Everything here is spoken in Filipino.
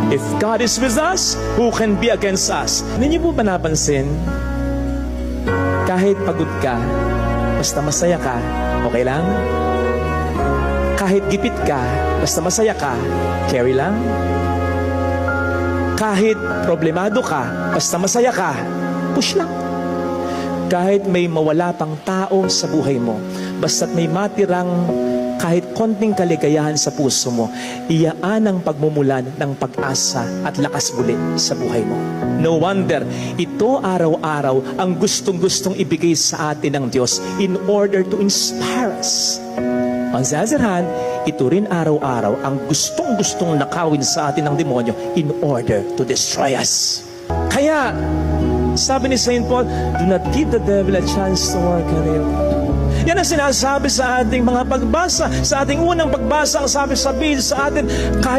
If God is with us, who can be against us? Ninyo po ba napansin? Kahit pagod ka, basta masaya ka, okay lang? Kahit gipit ka, basta masaya ka, carry lang? Kahit problemado ka, basta masaya ka, push lang? Kahit may mawala pang tao sa buhay mo, basta't may matirang kahit konting kaligayahan sa puso mo, iyaan ang pagmumulan ng pag-asa at lakas muli sa buhay mo. No wonder, ito araw-araw ang gustong-gustong ibigay sa atin ng Diyos in order to inspire us. On the other hand, ito rin araw-araw ang gustong-gustong nakawin sa atin ng demonyo in order to destroy us. Kaya, sabi ni St. Paul, do not give the devil a chance to work on you. Yan ang sinasabi sa ating mga pagbasa. Sa ating unang pagbasa, ang sabi sa atin, kahit